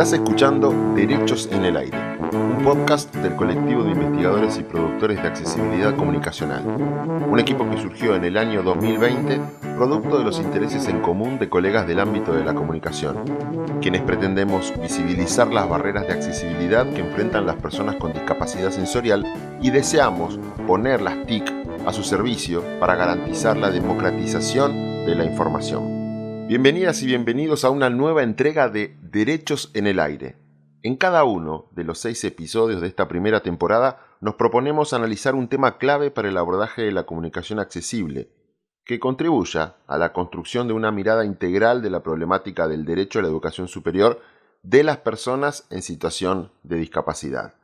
Estás escuchando Derechos en el Aire, un podcast del colectivo de investigadores y productores de accesibilidad comunicacional, un equipo que surgió en el año 2020, producto de los intereses en común de colegas del ámbito de la comunicación, quienes pretendemos visibilizar las barreras de accesibilidad que enfrentan las personas con discapacidad sensorial y deseamos poner las TIC a su servicio para garantizar la democratización de la información. Bienvenidas y bienvenidos a una nueva entrega de Derechos en el Aire. En cada uno de los 6 episodios de esta primera temporada nos proponemos analizar un tema clave para el abordaje de la comunicación accesible, que contribuya a la construcción de una mirada integral de la problemática del derecho a la educación superior de las personas en situación de discapacidad.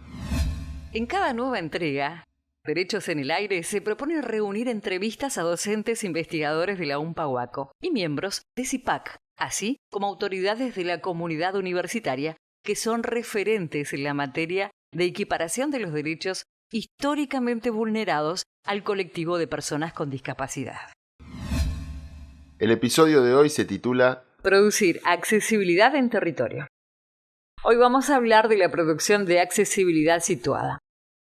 En cada nueva entrega, Derechos en el Aire se propone reunir entrevistas a docentes investigadores de la UNPA-UACO y miembros de CIPAC, así como autoridades de la comunidad universitaria que son referentes en la materia de equiparación de los derechos históricamente vulnerados al colectivo de personas con discapacidad. El episodio de hoy se titula Producir accesibilidad en territorio. Hoy vamos a hablar de la producción de accesibilidad situada,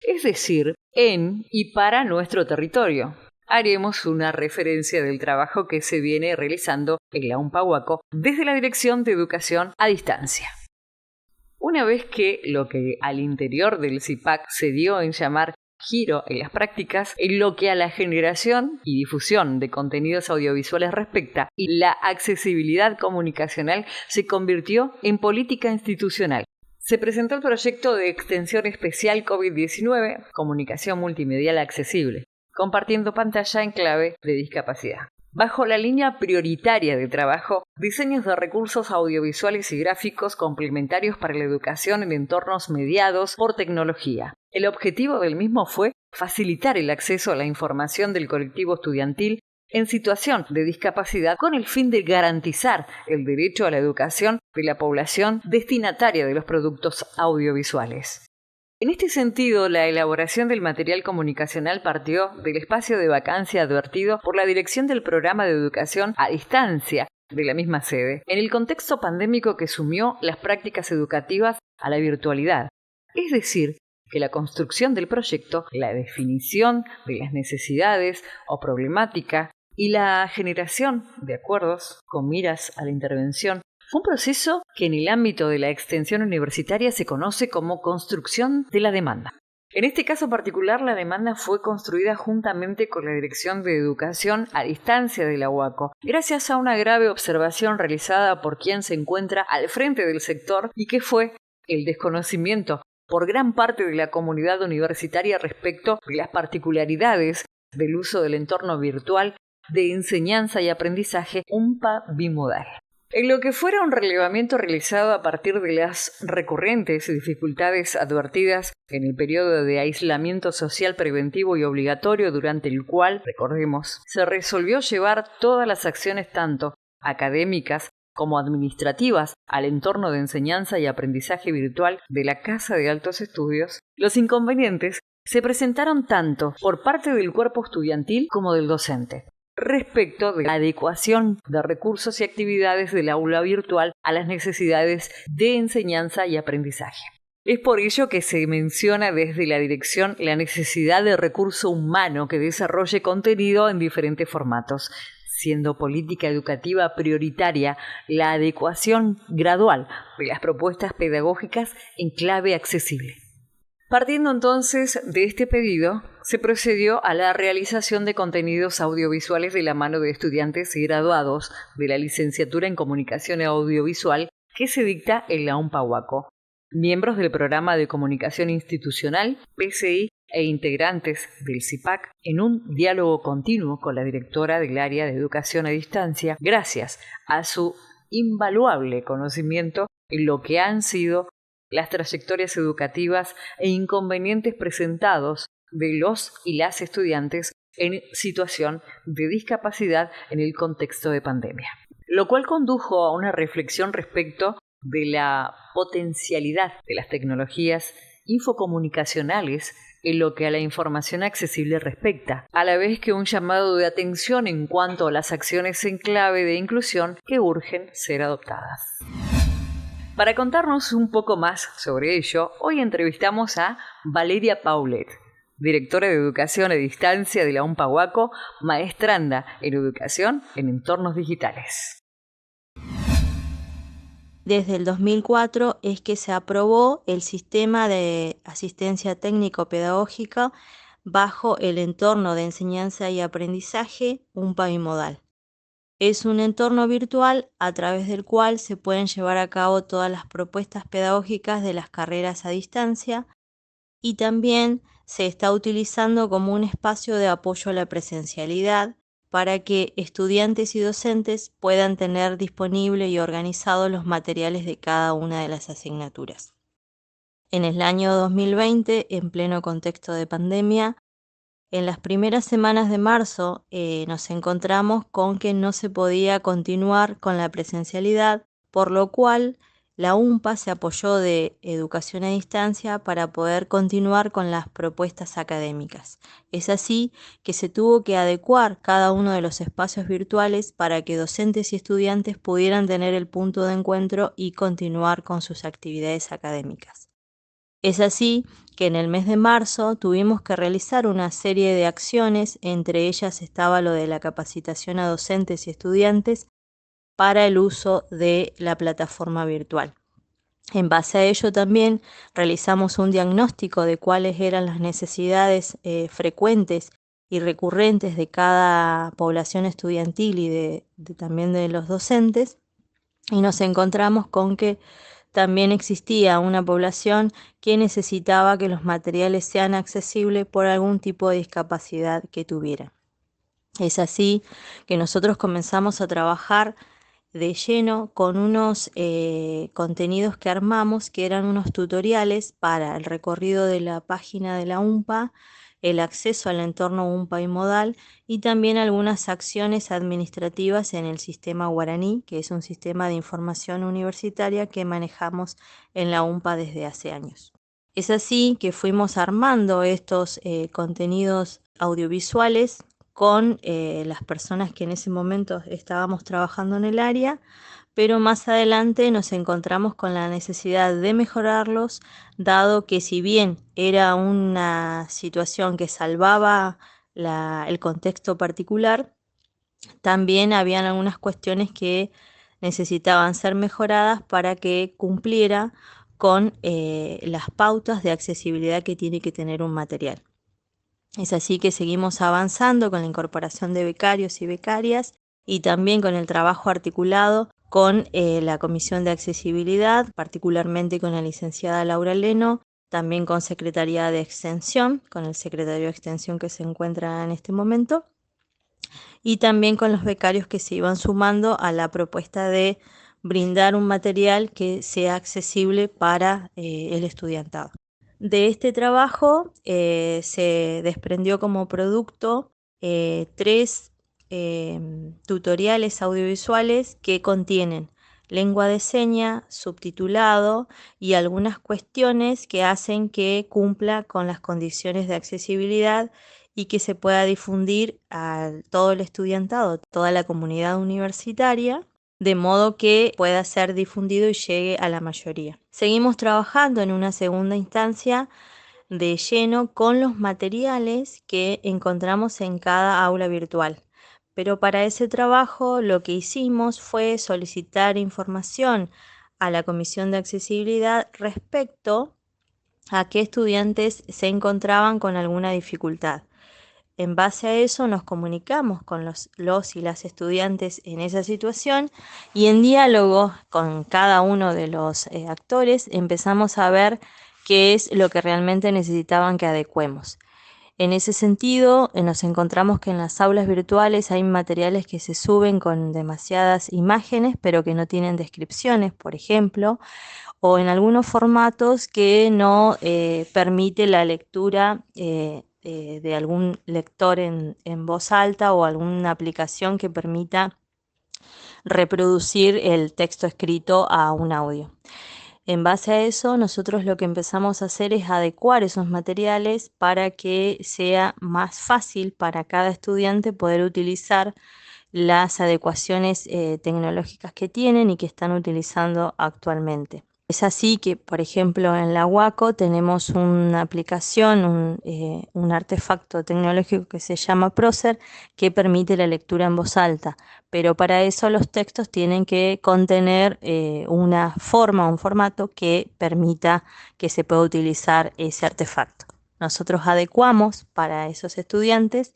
es decir, en y para nuestro territorio. Haremos una referencia del trabajo que se viene realizando en la UNPA-UACO desde la Dirección de Educación a Distancia. Una vez que lo que al interior del CIPAC se dio en llamar giro en las prácticas, en lo que a la generación y difusión de contenidos audiovisuales respecta, y la accesibilidad comunicacional se convirtió en política institucional. Se presentó el proyecto de extensión especial COVID-19, Comunicación Multimedial Accesible, compartiendo pantalla en clave de discapacidad. Bajo la línea prioritaria de trabajo, diseños de recursos audiovisuales y gráficos complementarios para la educación en entornos mediados por tecnología. El objetivo del mismo fue facilitar el acceso a la información del colectivo estudiantil en situación de discapacidad con el fin de garantizar el derecho a la educación de la población destinataria de los productos audiovisuales. En este sentido, la elaboración del material comunicacional partió del espacio de vacancia advertido por la Dirección del Programa de Educación a Distancia de la misma sede, en el contexto pandémico que sumió las prácticas educativas a la virtualidad. Es decir, que la construcción del proyecto, la definición de las necesidades o problemática y la generación de acuerdos con miras a la intervención fue un proceso que en el ámbito de la extensión universitaria se conoce como construcción de la demanda. En este caso particular, la demanda fue construida juntamente con la Dirección de Educación a Distancia de la UACO, gracias a una grave observación realizada por quien se encuentra al frente del sector y que fue el desconocimiento por gran parte de la comunidad universitaria respecto de las particularidades del uso del entorno virtual de enseñanza y aprendizaje UNPA bimodal. En lo que fuera un relevamiento realizado a partir de las recurrentes dificultades advertidas en el periodo de aislamiento social preventivo y obligatorio durante el cual, recordemos, se resolvió llevar todas las acciones tanto académicas como administrativas al entorno de enseñanza y aprendizaje virtual de la Casa de Altos Estudios, los inconvenientes se presentaron tanto por parte del cuerpo estudiantil como del docente, respecto de la adecuación de recursos y actividades del aula virtual a las necesidades de enseñanza y aprendizaje. Es por ello que se menciona desde la dirección la necesidad de recurso humano que desarrolle contenido en diferentes formatos, siendo política educativa prioritaria la adecuación gradual de las propuestas pedagógicas en clave accesible. Partiendo entonces de este pedido, se procedió a la realización de contenidos audiovisuales de la mano de estudiantes y graduados de la licenciatura en Comunicación Audiovisual que se dicta en la UNPA-UACO, miembros del Programa de Comunicación Institucional, PCI, e integrantes del CIPAC en un diálogo continuo con la directora del área de educación a distancia, gracias a su invaluable conocimiento en lo que han sido las trayectorias educativas e inconvenientes presentados de los y las estudiantes en situación de discapacidad en el contexto de pandemia, lo cual condujo a una reflexión respecto de la potencialidad de las tecnologías infocomunicacionales en lo que a la información accesible respecta, a la vez que un llamado de atención en cuanto a las acciones en clave de inclusión que urgen ser adoptadas. Para contarnos un poco más sobre ello, hoy entrevistamos a Valeria Paulet, directora de Educación a Distancia de la UMPA Huaco, maestranda en Educación en Entornos Digitales. Desde el 2004 es que se aprobó el sistema de asistencia técnico-pedagógica bajo el entorno de enseñanza y aprendizaje UMPA Bimodal. Es un entorno virtual a través del cual se pueden llevar a cabo todas las propuestas pedagógicas de las carreras a distancia y también se está utilizando como un espacio de apoyo a la presencialidad para que estudiantes y docentes puedan tener disponible y organizado los materiales de cada una de las asignaturas. En el año 2020, en pleno contexto de pandemia, en las primeras semanas de marzo nos encontramos con que no se podía continuar con la presencialidad, por lo cual la UMPA se apoyó de educación a distancia para poder continuar con las propuestas académicas. Es así que se tuvo que adecuar cada uno de los espacios virtuales para que docentes y estudiantes pudieran tener el punto de encuentro y continuar con sus actividades académicas. Es así que en el mes de marzo tuvimos que realizar una serie de acciones, entre ellas estaba lo de la capacitación a docentes y estudiantes para el uso de la plataforma virtual. En base a ello también realizamos un diagnóstico de cuáles eran las necesidades frecuentes y recurrentes de cada población estudiantil y también de los docentes, y nos encontramos con que también existía una población que necesitaba que los materiales sean accesibles por algún tipo de discapacidad que tuviera. Es así que nosotros comenzamos a trabajar de lleno con unos contenidos que armamos, que eran unos tutoriales para el recorrido de la página de la UMPA, el acceso al entorno UMPA Bimodal y también algunas acciones administrativas en el sistema guaraní, que es un sistema de información universitaria que manejamos en la UMPA desde hace años. Es así que fuimos armando estos contenidos audiovisuales con las personas que en ese momento estábamos trabajando en el área, pero más adelante nos encontramos con la necesidad de mejorarlos, dado que si bien era una situación que salvaba el contexto particular, también habían algunas cuestiones que necesitaban ser mejoradas para que cumpliera con las pautas de accesibilidad que tiene que tener un material. Es así que seguimos avanzando con la incorporación de becarios y becarias y también con el trabajo articulado con la Comisión de Accesibilidad, particularmente con la licenciada Laura Leno, también con Secretaría de Extensión, con el secretario de Extensión que se encuentra en este momento, y también con los becarios que se iban sumando a la propuesta de brindar un material que sea accesible para el estudiantado. De este trabajo se desprendió como producto 3 tutoriales audiovisuales que contienen lengua de señas, subtitulado y algunas cuestiones que hacen que cumpla con las condiciones de accesibilidad y que se pueda difundir a todo el estudiantado, toda la comunidad universitaria, de modo que pueda ser difundido y llegue a la mayoría. Seguimos trabajando en una segunda instancia de lleno con los materiales que encontramos en cada aula virtual. Pero para ese trabajo lo que hicimos fue solicitar información a la Comisión de Accesibilidad respecto a qué estudiantes se encontraban con alguna dificultad. En base a eso nos comunicamos con los y las estudiantes en esa situación y en diálogo con cada uno de los actores empezamos a ver qué es lo que realmente necesitaban que adecuemos. En ese sentido, nos encontramos que en las aulas virtuales hay materiales que se suben con demasiadas imágenes, pero que no tienen descripciones, por ejemplo, o en algunos formatos que no permite la lectura de algún lector en voz alta o alguna aplicación que permita reproducir el texto escrito a un audio. En base a eso, nosotros lo que empezamos a hacer es adecuar esos materiales para que sea más fácil para cada estudiante poder utilizar las adecuaciones tecnológicas que tienen y que están utilizando actualmente. Es así que, por ejemplo, en la UACO tenemos una aplicación, un artefacto tecnológico que se llama Prócer, que permite la lectura en voz alta, pero para eso los textos tienen que contener una forma, un formato que permita que se pueda utilizar ese artefacto. Nosotros adecuamos para esos estudiantes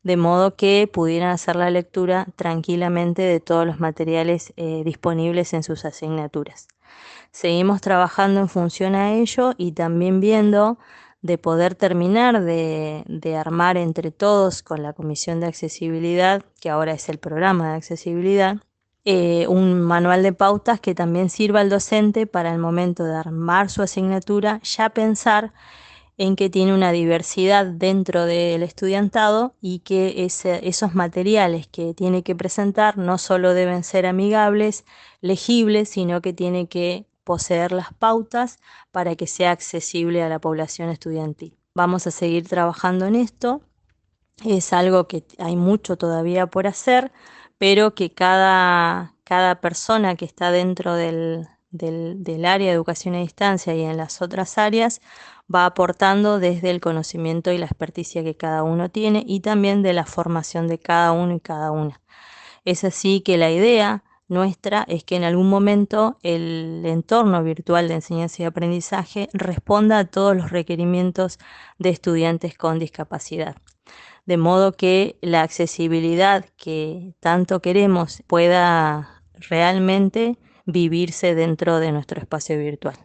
de modo que pudieran hacer la lectura tranquilamente de todos los materiales disponibles en sus asignaturas. Seguimos trabajando en función a ello y también viendo de poder terminar de armar entre todos con la Comisión de Accesibilidad, que ahora es el programa de accesibilidad, un manual de pautas que también sirva al docente para el momento de armar su asignatura, ya pensar en que tiene una diversidad dentro del estudiantado y que esos materiales que tiene que presentar no solo deben ser amigables, legibles, sino que tiene que poseer las pautas para que sea accesible a la población estudiantil. Vamos a seguir trabajando en esto. Es algo que hay mucho todavía por hacer, pero que cada persona que está dentro del área de educación a distancia y en las otras áreas va aportando desde el conocimiento y la experticia que cada uno tiene y también de la formación de cada uno y cada una. Es así que la idea nuestra es que en algún momento el entorno virtual de enseñanza y aprendizaje responda a todos los requerimientos de estudiantes con discapacidad. De modo que la accesibilidad que tanto queremos pueda realmente vivirse dentro de nuestro espacio virtual.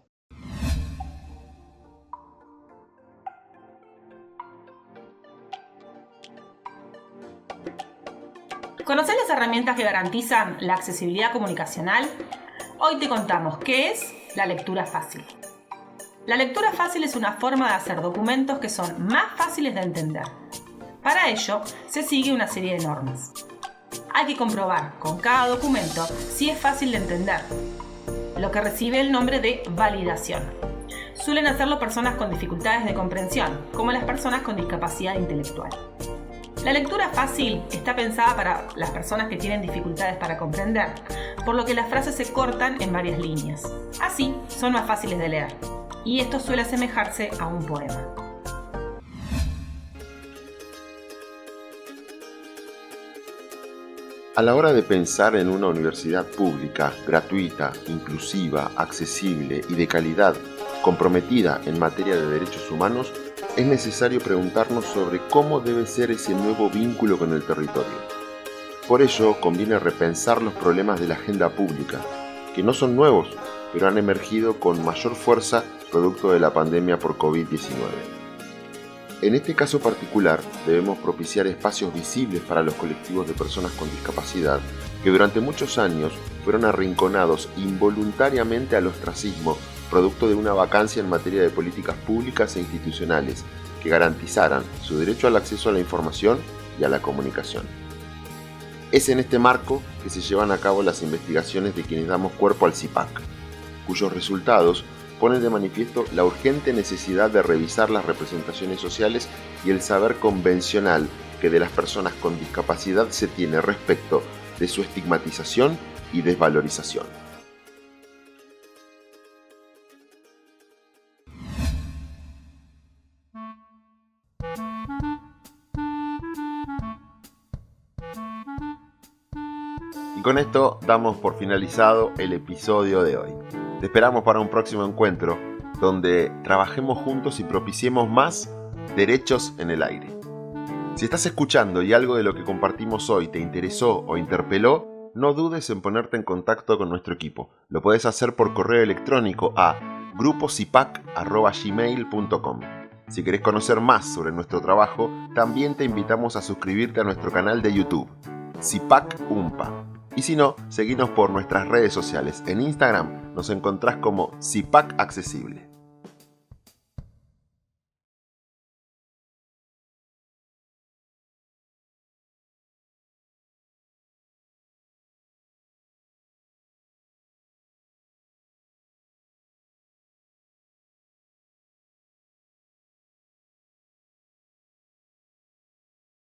¿Conocés las herramientas que garantizan la accesibilidad comunicacional? Hoy te contamos qué es la lectura fácil. La lectura fácil es una forma de hacer documentos que son más fáciles de entender. Para ello, se sigue una serie de normas. Hay que comprobar con cada documento si es fácil de entender, lo que recibe el nombre de validación. Suelen hacerlo personas con dificultades de comprensión, como las personas con discapacidad intelectual. La lectura fácil está pensada para las personas que tienen dificultades para comprender, por lo que las frases se cortan en varias líneas. Así, son más fáciles de leer, y esto suele asemejarse a un poema. A la hora de pensar en una universidad pública, gratuita, inclusiva, accesible y de calidad, comprometida en materia de derechos humanos, es necesario preguntarnos sobre cómo debe ser ese nuevo vínculo con el territorio. Por ello, conviene repensar los problemas de la agenda pública, que no son nuevos, pero han emergido con mayor fuerza producto de la pandemia por COVID-19. En este caso particular, debemos propiciar espacios visibles para los colectivos de personas con discapacidad que durante muchos años fueron arrinconados involuntariamente al ostracismo producto de una vacancia en materia de políticas públicas e institucionales que garantizaran su derecho al acceso a la información y a la comunicación. Es en este marco que se llevan a cabo las investigaciones de quienes damos cuerpo al CIPAC, cuyos resultados ponen de manifiesto la urgente necesidad de revisar las representaciones sociales y el saber convencional que de las personas con discapacidad se tiene respecto de su estigmatización y desvalorización. Y con esto damos por finalizado el episodio de hoy. Te esperamos para un próximo encuentro donde trabajemos juntos y propiciemos más derechos en el aire. Si estás escuchando y algo de lo que compartimos hoy te interesó o interpeló, no dudes en ponerte en contacto con nuestro equipo. Lo puedes hacer por correo electrónico a grupocipac@gmail.com. Si querés conocer más sobre nuestro trabajo, también te invitamos a suscribirte a nuestro canal de YouTube, CIPAC UMPA. Y si no, seguinos por nuestras redes sociales. En Instagram nos encontrás como CIPAC Accesible.